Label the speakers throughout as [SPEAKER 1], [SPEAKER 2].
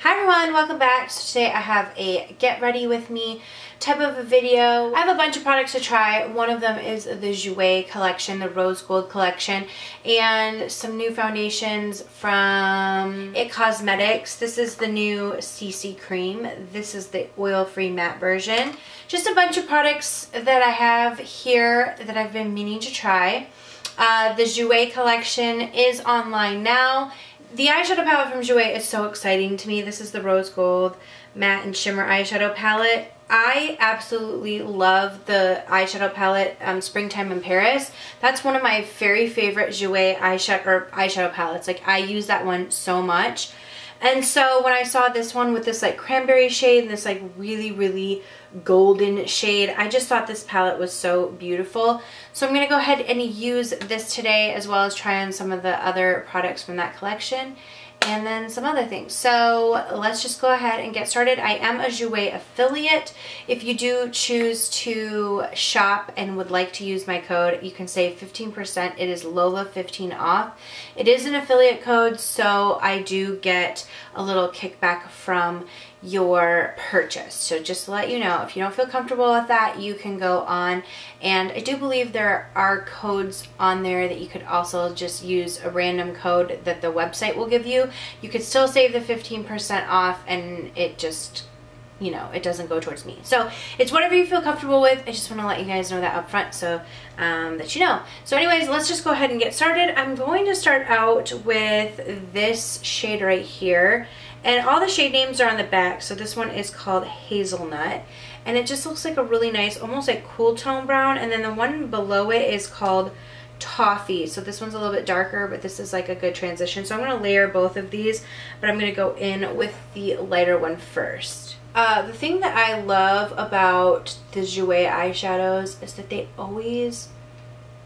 [SPEAKER 1] Hi everyone, welcome back. So today I have a get ready with me type of a video. I have a bunch of products to try. One of them is the Jouer collection, the rose gold collection, and some new foundations from IT Cosmetics. This is the new CC Creme. This is the oil-free matte version. Just a bunch of products that I have here that I've been meaning to try. The Jouer collection is online now. The eyeshadow palette from Jouer is so exciting to me. This is the Rose Gold Matte and Shimmer eyeshadow palette. I absolutely love the eyeshadow palette, Springtime in Paris. That's one of my very favorite Jouer eyeshadow palettes. Like, I use that one so much. And so when I saw this one with this like cranberry shade and this like really golden shade, I just thought this palette was so beautiful. So I'm going to go ahead and use this today, as well as try on some of the other products from that collection and then some other things. So let's just go ahead and get started. I am a Jouer affiliate. If you do choose to shop and would like to use my code, you can save 15%. It is Lola15 off. It is an affiliate code, so I do get a little kickback from your purchase. So just to let you know, if you don't feel comfortable with that, you can go on, and I do believe there are codes on there that you could also just use a random code that the website will give you. You could still save the 15% off, and it just, you know, it doesn't go towards me. So it's whatever you feel comfortable with. I just want to let you guys know that up front, so that you know. So anyways, let's just go ahead and get started. I'm going to start out with this shade right here. And all the shade names are on the back. So this one is called Hazelnut. And it just looks like a really nice, almost like cool tone brown. And then the one below it is called Toffee. So this one's a little bit darker, but this is like a good transition. So I'm going to layer both of these, but I'm going to go in with the lighter one first. The thing that I love about the Jouer eyeshadows is that they always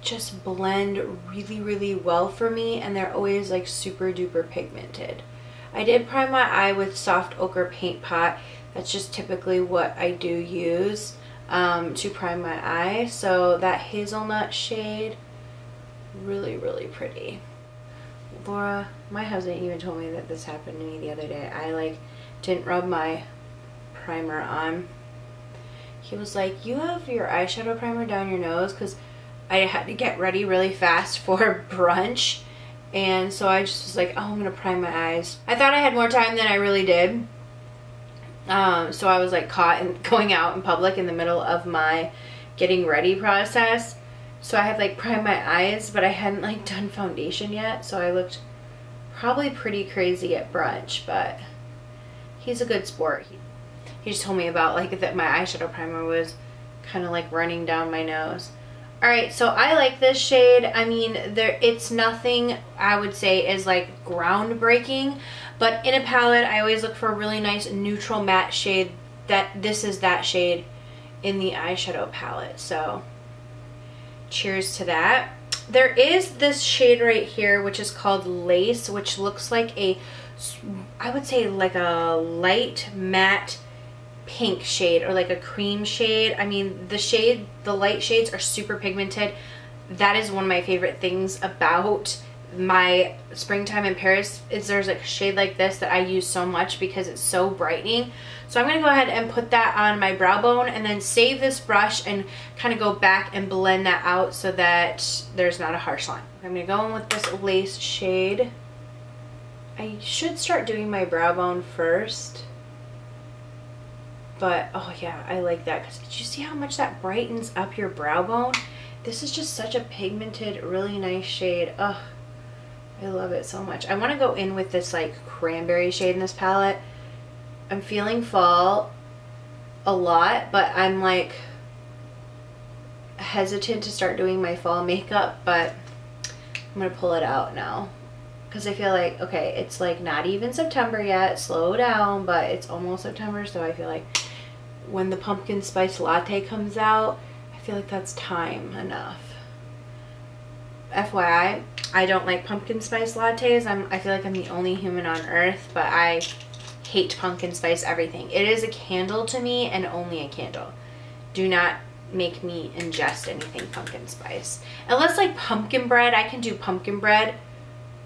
[SPEAKER 1] just blend really well for me, and they're always like super duper pigmented. I did prime my eye with Soft Ochre Paint Pot. That's just typically what I do use to prime my eye. So that hazelnut shade, really pretty. Laura, my husband even told me that this happened to me the other day. I like didn't rub my primer on. He was like, you have your eyeshadow primer down your nose, because I had to get ready really fast for brunch. And so I just was like, oh, I'm going to prime my eyes. I thought I had more time than I really did. So I was like caught in going out in public in the middle of my getting ready process. So I had like primed my eyes, but I hadn't like done foundation yet. So I looked probably pretty crazy at brunch, but he's a good sport. He just told me about like that my eyeshadow primer was kind of like running down my nose. Alright, so I like this shade. I mean, it's nothing I would say is like groundbreaking, but in a palette I always look for a really nice neutral matte shade. This is that shade in the eyeshadow palette, so cheers to that. There is this shade right here which is called Lace, which looks like a, I would say like a light matte pink shade, or like a cream shade. I mean, the light shades are super pigmented. That is one of my favorite things about my Springtime in Paris, is there's like a shade like this that I use so much because it's so brightening. So I'm going to go ahead and put that on my brow bone, and then save this brush and kind of go back and blend that out so that there's not a harsh line. I'm going to go in with this Lace shade. I should start doing my brow bone first. But, oh yeah, I like that, because did you see how much that brightens up your brow bone? This is just such a pigmented, really nice shade. Ugh, I love it so much. I want to go in with this like cranberry shade in this palette. I'm feeling fall a lot, but I'm like hesitant to start doing my fall makeup, but I'm going to pull it out now. Because I feel like, okay, it's like not even September yet, slow down, but it's almost September, so I feel like when the pumpkin spice latte comes out, I feel like that's time enough. FYI, I don't like pumpkin spice lattes. I feel like I'm the only human on earth, but I hate pumpkin spice everything. It is a candle to me, and only a candle. Do not make me ingest anything pumpkin spice. Unless like pumpkin bread, I can do pumpkin bread.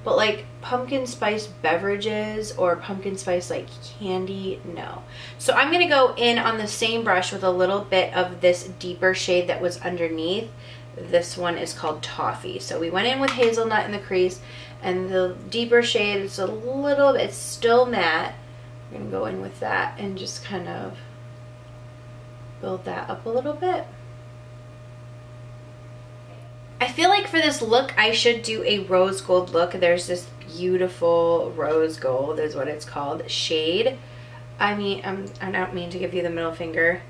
[SPEAKER 1] but like pumpkin spice beverages or pumpkin spice like candy, no. So I'm gonna go in on the same brush with a little bit of this deeper shade that was underneath. This one is called Toffee. So we went in with hazelnut in the crease, and the deeper shade is a little bit, it's still matte. I'm gonna go in with that and just kind of build that up a little bit. I feel like for this look I should do a rose gold look. There's this beautiful rose gold is what it's called shade. I mean, I don't mean to give you the middle finger.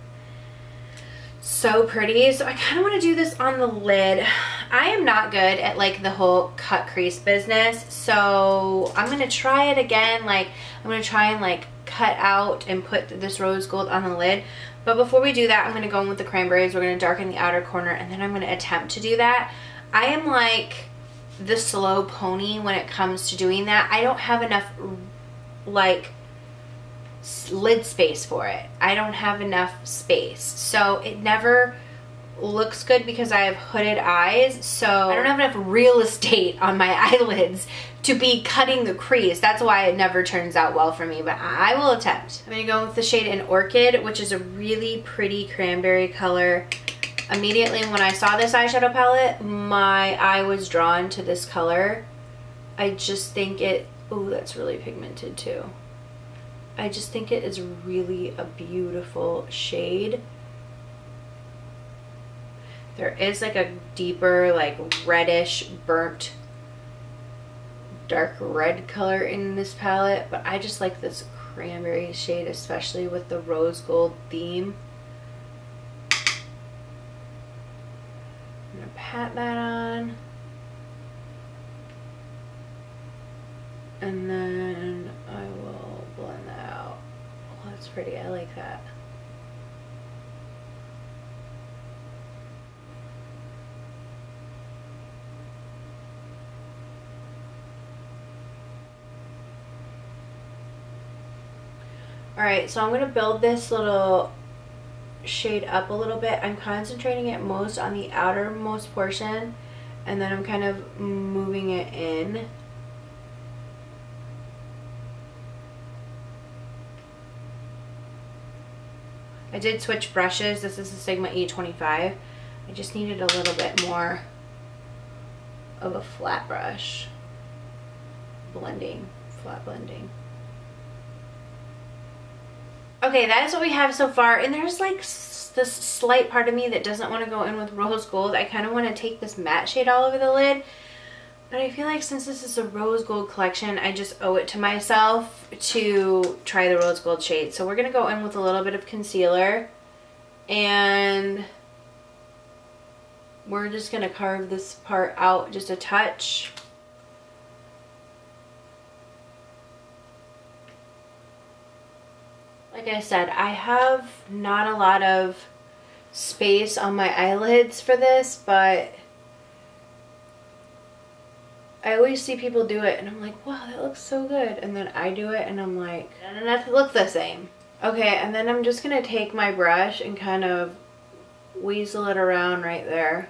[SPEAKER 1] So pretty. So I kind of want to do this on the lid. I am not good at like the whole cut crease business, so I'm gonna try it again. Like I'm gonna try and like cut out and put this rose gold on the lid. But before we do that, I'm gonna go in with the cranberries. We're gonna darken the outer corner, and then I'm gonna attempt to do that. I am like the slow pony when it comes to doing that. I don't have enough like lid space for it. I don't have enough space, so it never looks good because I have hooded eyes, so I don't have enough real estate on my eyelids to be cutting the crease. That's why it never turns out well for me, but I will attempt. I'm gonna go with the shade in Orchid, which is a really pretty cranberry color. Immediately when I saw this eyeshadow palette, my eye was drawn to this color. I just think it, ooh, that's really pigmented too. I just think it is really a beautiful shade. There is like a deeper, like reddish, burnt, dark red color in this palette, but I just like this cranberry shade, especially with the rose gold theme. I'm gonna pat that on. And then I will blend that out. Oh, that's pretty. I like that. Alright, so I'm going to build this little shade up a little bit. I'm concentrating it most on the outermost portion, and then I'm kind of moving it in. I did switch brushes. This is the Sigma E25. I just needed a little bit more of a flat brush. Blending, flat blending. Okay, that is what we have so far, and there's like this slight part of me that doesn't want to go in with rose gold. I kind of want to take this matte shade all over the lid, but I feel like since this is a rose gold collection, I just owe it to myself to try the rose gold shade. So we're going to go in with a little bit of concealer, and we're just going to carve this part out just a touch. Like I said, I have not a lot of space on my eyelids for this, but I always see people do it and I'm like, wow, that looks so good. And then I do it and I'm like, it doesn't look the same. Okay, and then I'm just going to take my brush and kind of weasel it around right there.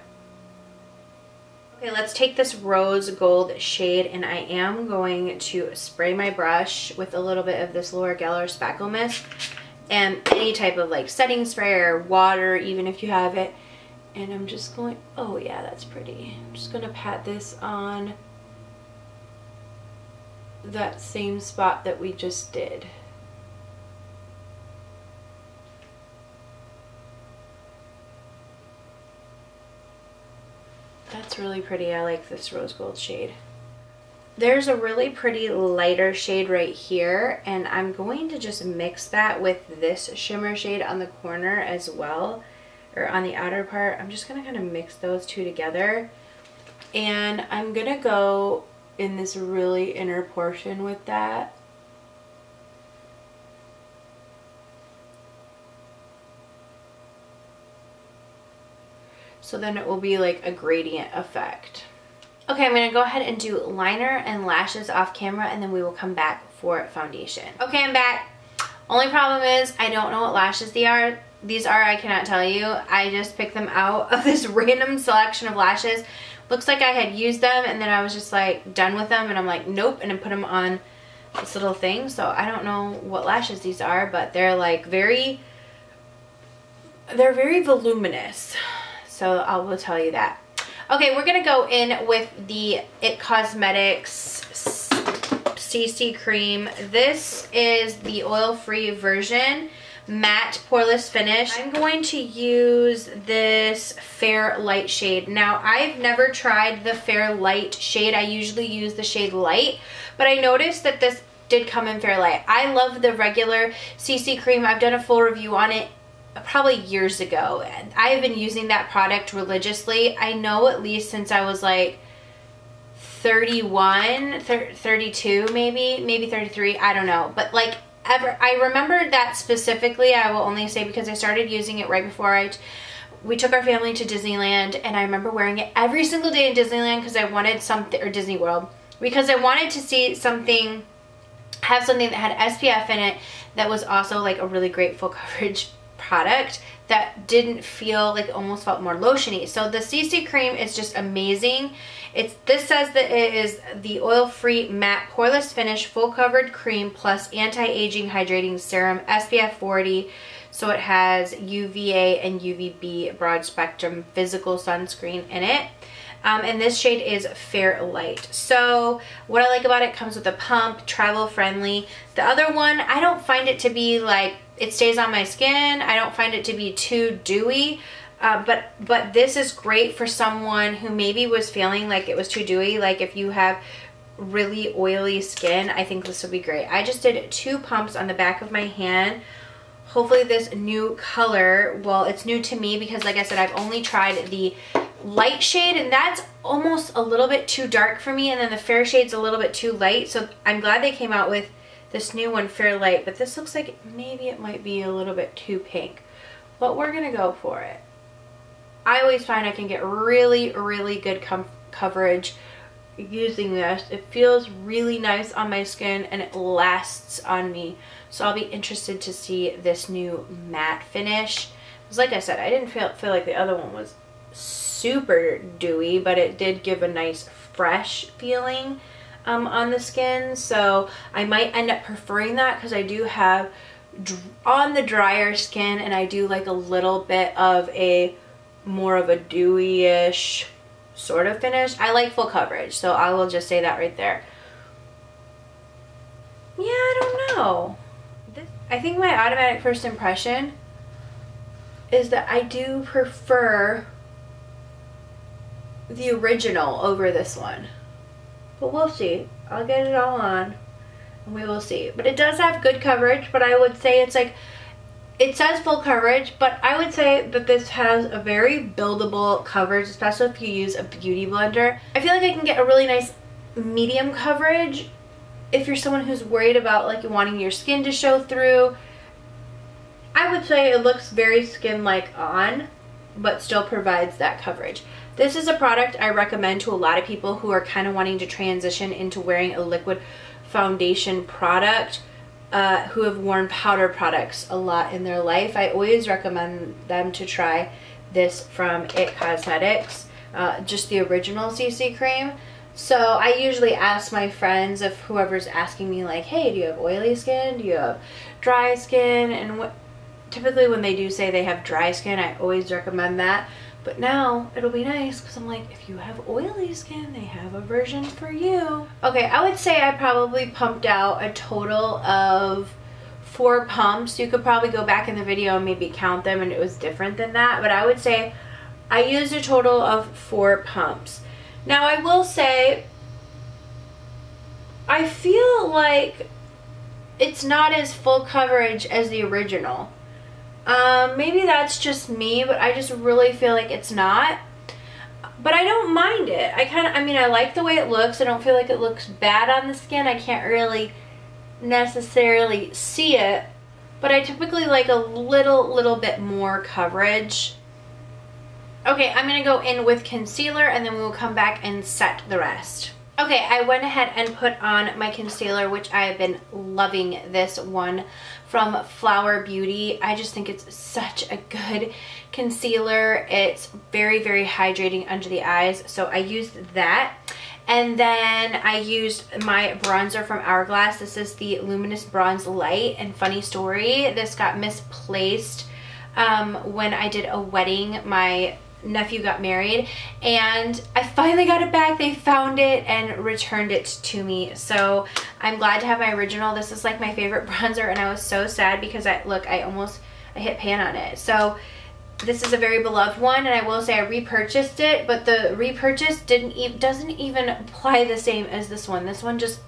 [SPEAKER 1] Okay, let's take this rose gold shade, and I am going to spray my brush with a little bit of this Laura Geller Spackle Mist and any type of like setting spray or water, even if you have it. And I'm just going, oh yeah, that's pretty. I'm just going to pat this on that same spot that we just did. That's really pretty. I like this rose gold shade. There's a really pretty lighter shade right here, and I'm going to just mix that with this shimmer shade on the corner as well, or on the outer part. I'm just going to kind of mix those two together, and I'm going to go in this really inner portion with that. So then it will be like a gradient effect. Okay, I'm going to go ahead and do liner and lashes off camera, and then we will come back for foundation. Okay, I'm back. Only problem is I don't know what lashes these are. I cannot tell you. I just picked them out of this random selection of lashes, looks like I had used them and then I was just like done with them, and I'm like nope, and I put them on this little thing. So I don't know what lashes these are, but they're like they're very voluminous, so I will tell you that. Okay, we're gonna go in with the IT Cosmetics CC Cream. This is the oil-free version, matte poreless finish. I'm going to use this Fair Light shade. Now, I've never tried the Fair Light shade. I usually use the shade Light, but I noticed that this did come in Fair Light. I love the regular CC Cream. I've done a full review on it probably years ago. I have been using that product religiously. I know at least since I was like 31, 32 maybe 33, I don't know. But like ever, I remember that specifically. I will only say because I started using it right before we took our family to Disneyland, and I remember wearing it every single day in Disneyland because I wanted something, or Disney World, because I wanted to see something, have something that had SPF in it that was also like a really great full coverage product that didn't feel like, almost felt more lotiony. So the CC Cream is just amazing. This says that it is the oil-free matte poreless finish full covered cream plus anti-aging hydrating serum, SPF 40. So it has UVA and UVB broad spectrum physical sunscreen in it. And this shade is Fair Light. So what I like about it, comes with a pump, travel friendly. The other one, I don't find it to be like, it stays on my skin. I don't find it to be too dewy. But this is great for someone who maybe was feeling like it was too dewy. Like if you have really oily skin, I think this would be great. I just did 2 pumps on the back of my hand. Hopefully this new color, well, it's new to me because like I said, I've only tried the light shade, and that's almost a little bit too dark for me, and then the fair shade's a little bit too light. So I'm glad they came out with this new one, Fair Light, but this looks like maybe it might be a little bit too pink, but we're gonna go for it. I always find I can get really, really good coverage using this. It feels really nice on my skin and it lasts on me. So I'll be interested to see this new matte finish. Because like I said, I didn't feel like the other one was super dewy, but it did give a nice fresh feeling on the skin. So I might end up preferring that because I do have on the drier skin, and I do like a little bit of a more of a dewy-ish sort of finish. I like full coverage, so I will just say that right there. Yeah, I don't know. I think my automatic first impression is that I do prefer the original over this one. But we'll see. I'll get it all on and we will see. But it does have good coverage, but I would say it's like, it says full coverage, but I would say that this has a very buildable coverage, especially if you use a beauty blender. I feel like I can get a really nice medium coverage if you're someone who's worried about like wanting your skin to show through. I would say it looks very skin-like on, but still provides that coverage. This is a product I recommend to a lot of people who are kind of wanting to transition into wearing a liquid foundation product, who have worn powder products a lot in their life. I always recommend them to try this from IT Cosmetics, just the original CC cream. So I usually ask my friends, if whoever's asking me like, hey, do you have oily skin? Do you have dry skin? And typically when they do say they have dry skin, I always recommend that. But now it'll be nice because I'm like, if you have oily skin, they have a version for you. Okay, I would say I probably pumped out a total of 4 pumps. You could probably go back in the video and maybe count them and it was different than that. But I would say I used a total of 4 pumps. Now I will say, I feel like it's not as full coverage as the original. Maybe that's just me, but I just really feel like it's not. But I don't mind it. I mean, I like the way it looks. I don't feel like it looks bad on the skin. I can't really necessarily see it, but I typically like a little bit more coverage. Okay, I'm gonna go in with concealer and then we will come back and set the rest. Okay, I went ahead and put on my concealer, which I have been loving this one from Flower Beauty. I just think it's such a good concealer. It's very, very hydrating under the eyes, so I used that. And then I used my bronzer from Hourglass. This is the Luminous Bronze Light, and funny story, this got misplaced when I did a wedding. My nephew got married and I finally got it back. They found it and returned it to me, so I'm glad to have my original. This is like my favorite bronzer, and I was so sad because I hit pan on it. So this is a very beloved one, and I will say I repurchased it, but the repurchase doesn't even apply the same as this one. This one just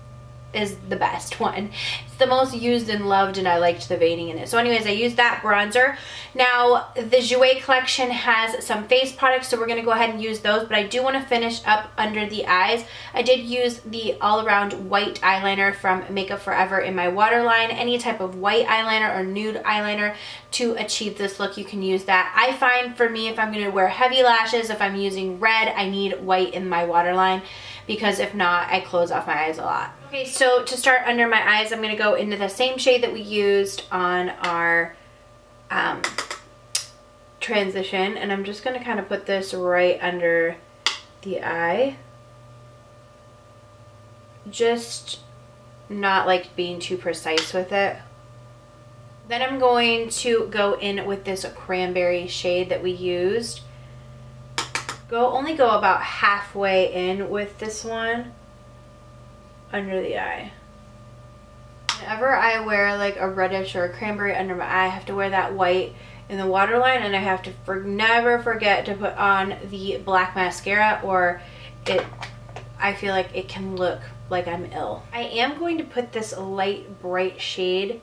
[SPEAKER 1] is the best one. It's the most used and loved, and I liked the veining in it. So anyways, I used that bronzer. Now the Jouer collection has some face products, so we're going to go ahead and use those, but I do want to finish up under the eyes. I did use the all around white eyeliner from Makeup Forever in my waterline. Any type of white eyeliner or nude eyeliner to achieve this look, you can use that. I find for me, if I'm going to wear heavy lashes, if I'm using red, I need white in my waterline, because if not, I close off my eyes a lot. Okay, so to start under my eyes, I'm going to go into the same shade that we used on our transition, and I'm just going to kind of put this right under the eye. Just not like being too precise with it. Then I'm going to go in with this cranberry shade that we used. Only go about halfway in with this one under the eye. Whenever I wear like a reddish or a cranberry under my eye, I have to wear that white in the waterline, and I have to never forget to put on the black mascara, or I feel like it can look like I'm ill. I am going to put this light bright shade.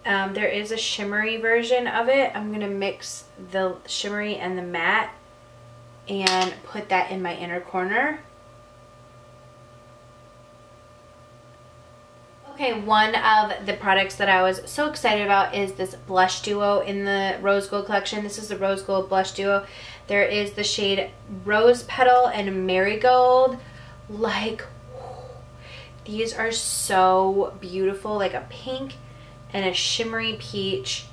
[SPEAKER 1] There is a shimmery version of it. I'm going to mix the shimmery and the matte and put that in my inner corner. Okay, one of the products that I was so excited about is this blush duo in the Rose Gold collection. This is the Rose Gold blush duo. There is the shade Rose Petal and Marigold. Like, these are so beautiful, like a pink and a shimmery peach.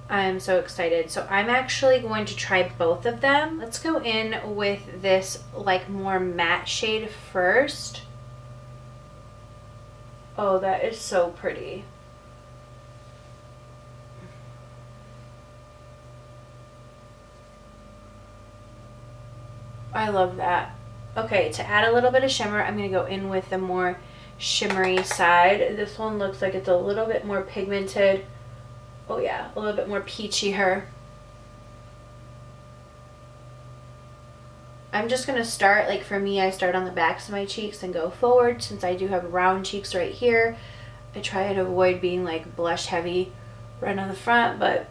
[SPEAKER 1] I'm so excited. So I'm actually going to try both of them. Let's go in with this like more matte shade first. Oh, that is so pretty. I love that. Okay, to add a little bit of shimmer, I'm going to go in with the more shimmery side. This one looks like it's a little bit more pigmented. Oh yeah, a little bit more peachier. I'm just going to start, like for me, I start on the backs of my cheeks and go forward, since I do have round cheeks right here. I try and avoid being like blush heavy right on the front, but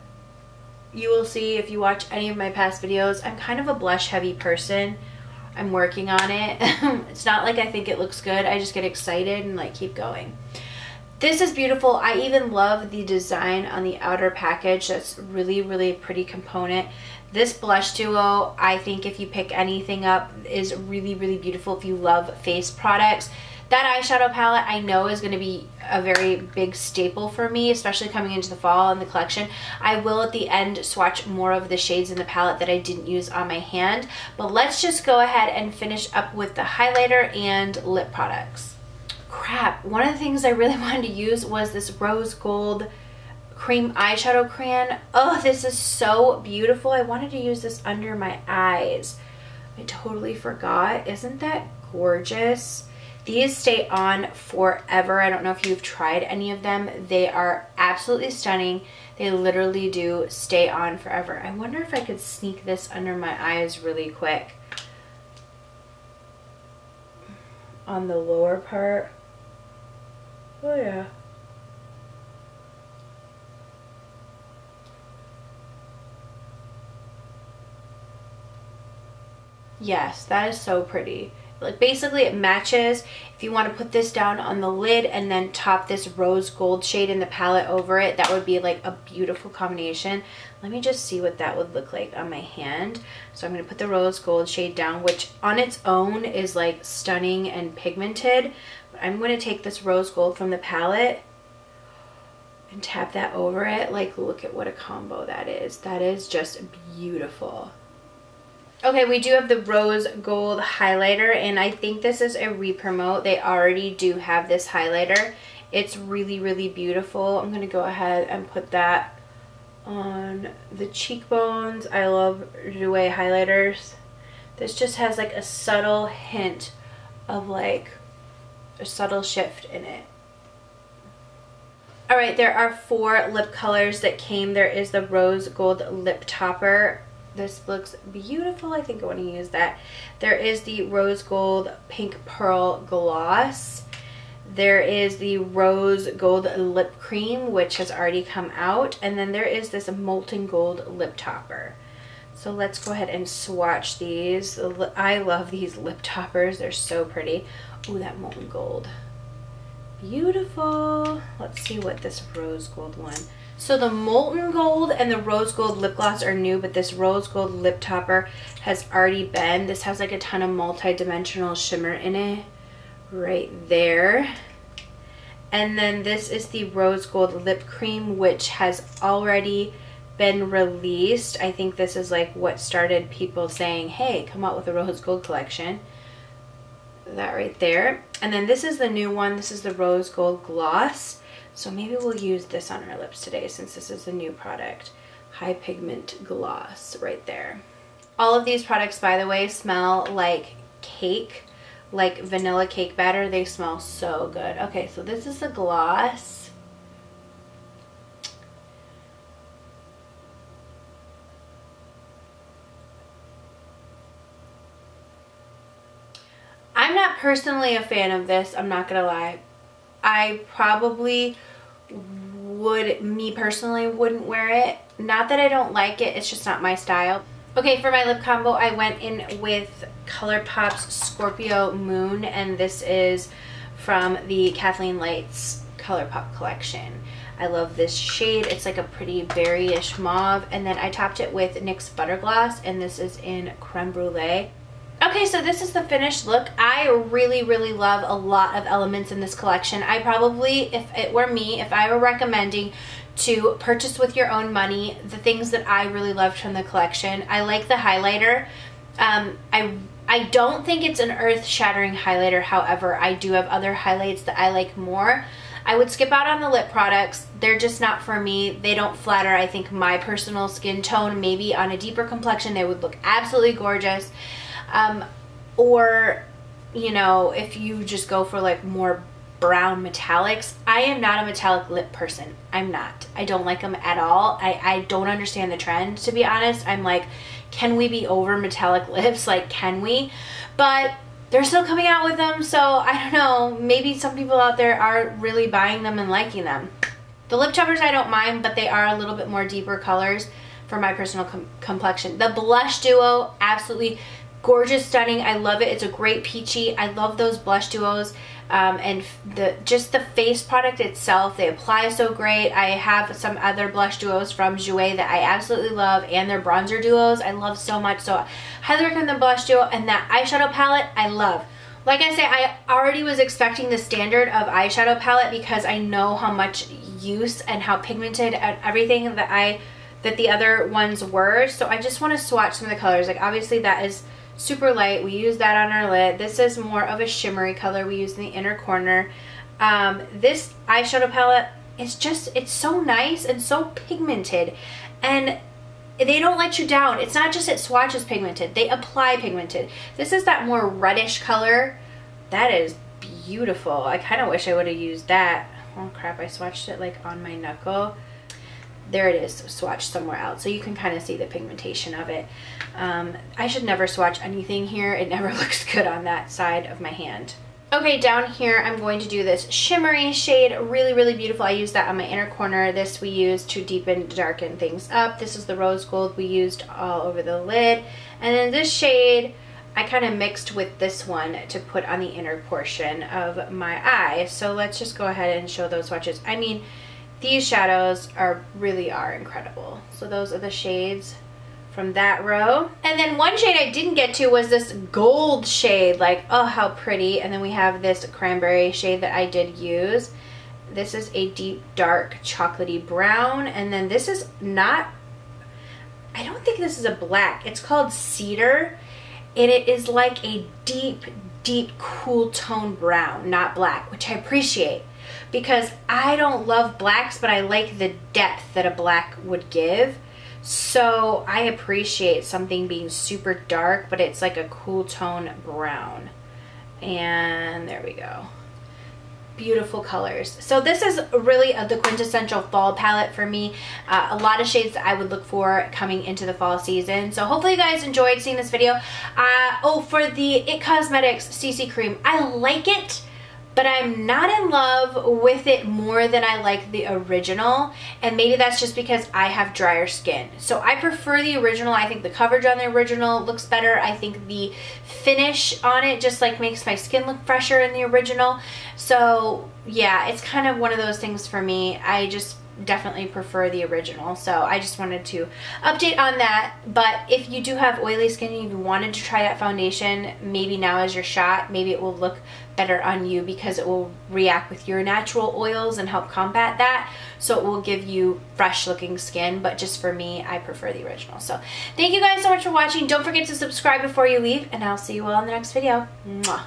[SPEAKER 1] you will see if you watch any of my past videos, I'm kind of a blush heavy person. I'm working on it. It's not like I think it looks good. I just get excited and like keep going. This is beautiful. I even love the design on the outer package. That's really, really pretty component. This blush duo, I think if you pick anything up, is really, really beautiful if you love face products. That eyeshadow palette I know is going to be a very big staple for me, especially coming into the fall in the collection. I will at the end swatch more of the shades in the palette that I didn't use on my hand. But let's just go ahead and finish up with the highlighter and lip products. Crap, one of the things I really wanted to use was this Rose Gold Cream eyeshadow crayon. Oh, this is so beautiful. I wanted to use this under my eyes. I totally forgot. Isn't that gorgeous? These stay on forever. I don't know if you've tried any of them. They are absolutely stunning. They literally do stay on forever. I wonder if I could sneak this under my eyes really quick. On the lower part. Oh yeah. Yes, that is so pretty. like basically it matches. If you want to put this down on the lid and then top this rose gold shade in the palette over it, that would be like a beautiful combination. Let me just see what that would look like on my hand. So I'm going to put the rose gold shade down, which on its own is like stunning and pigmented. But I'm going to take this rose gold from the palette and tap that over it. Like, look at what a combo that is. That is just beautiful. Okay, we do have the rose gold highlighter, and I think this is a re-promote. They already do have this highlighter. It's really, really beautiful. I'm going to go ahead and put that on the cheekbones. I love Jouer highlighters. This just has like a subtle hint of like a subtle shift in it. Alright, there are 4 lip colors that came. There is the rose gold lip topper. This looks beautiful. I think I want to use that. There is the rose gold pink pearl gloss. There is the rose gold lip cream, which has already come out. And then there is this molten gold lip topper. So let's go ahead and swatch these. I love these lip toppers. They're so pretty. Ooh, that molten gold. Beautiful. Let's see what this rose gold one. So the molten gold and the rose gold lip gloss are new, but this rose gold lip topper has already been. This has like a ton of multi-dimensional shimmer in it right there. And then this is the rose gold lip cream, which has already been released. I think this is like what started people saying, hey, come out with a rose gold collection. That right there. And then this is the new one. This is the rose gold gloss. So maybe we'll use this on our lips today since this is a new product. High pigment gloss right there. All of these products, by the way, smell like cake, like vanilla cake batter. They smell so good. Okay, so this is the gloss. I'm not personally a fan of this, I'm not gonna lie. I probably would, me personally, wouldn't wear it. Not that I don't like it, it's just not my style. Okay, for my lip combo, I went in with Colourpop's Scorpio Moon, and this is from the Kathleen Lights Colourpop collection. I love this shade. It's like a pretty berry-ish mauve, and then I topped it with NYX Butter Gloss, and this is in Creme Brûlée. Okay, so this is the finished look. I really, really love a lot of elements in this collection. I probably, if it were me, if I were recommending to purchase with your own money, the things that I really loved from the collection, I like the highlighter. I don't think it's an earth-shattering highlighter. However, I do have other highlights that I like more. I would skip out on the lip products. They're just not for me. They don't flatter, I think, my personal skin tone. Maybe on a deeper complexion, they would look absolutely gorgeous. Or, you know, if you just go for like more brown metallics. I am not a metallic lip person. I'm not. I don't like them at all. I don't understand the trend, to be honest. I'm like, can we be over metallic lips? Like, can we? But they're still coming out with them, so I don't know. Maybe some people out there are really buying them and liking them. The lip toppers I don't mind, but they are a little bit more deeper colors for my personal complexion. The blush duo, absolutely gorgeous, stunning. I love it. It's a great peachy. I love those blush duos. And just the face product itself, they apply so great. I have some other blush duos from Jouer that I absolutely love, and their bronzer duos I love so much. So highly recommend the blush duo, and that eyeshadow palette I love. Like I say, I already was expecting the standard of eyeshadow palette because I know how much use and how pigmented and everything that the other ones were. So I just want to swatch some of the colors. Like, obviously that is super light. We use that on our lid. This is more of a shimmery color we use in the inner corner. This eyeshadow palette is just, it's so nice and so pigmented, and they don't let you down. It's not just it swatches pigmented, they apply pigmented. This is that more reddish color. That is beautiful. I kind of wish I would have used that. Oh crap, I swatched it like on my knuckle. There it is, swatched somewhere else, so you can kind of see the pigmentation of it. I should never swatch anything here. It never looks good on that side of my hand. Okay, down here I'm going to do this shimmery shade. Really, really beautiful. I used that on my inner corner. This we used to deepen, darken things up. This is the rose gold we used all over the lid. And then this shade, I kind of mixed with this one to put on the inner portion of my eye. So let's just go ahead and show those swatches. I mean, these shadows really are incredible. So those are the shades from that row. And then one shade I didn't get to was this gold shade, like, oh, how pretty. And then we have this cranberry shade that I did use. This is a deep, dark, chocolatey brown. And then this is not, I don't think this is a black. It's called Cedar. And it is like a deep, deep, cool tone brown, not black, which I appreciate. Because I don't love blacks, but I like the depth that a black would give. So I appreciate something being super dark, but it's like a cool tone brown. And there we go. Beautiful colors. So this is really the quintessential fall palette for me. A lot of shades that I would look for coming into the fall season. So hopefully you guys enjoyed seeing this video. Oh, for the IT Cosmetics CC Cream, I like it, but I'm not in love with it more than I like the original, and maybe that's just because I have drier skin. So I prefer the original. I think the coverage on the original looks better. I think the finish on it just like makes my skin look fresher in the original. So yeah, it's kind of one of those things for me. I just definitely prefer the original. So I just wanted to update on that. But if you do have oily skin and you wanted to try that foundation, maybe now is your shot. Maybe it will look better on you because it will react with your natural oils and help combat that. So it will give you fresh looking skin. But just for me, I prefer the original. So thank you guys so much for watching. Don't forget to subscribe before you leave, and I'll see you all in the next video. Mwah.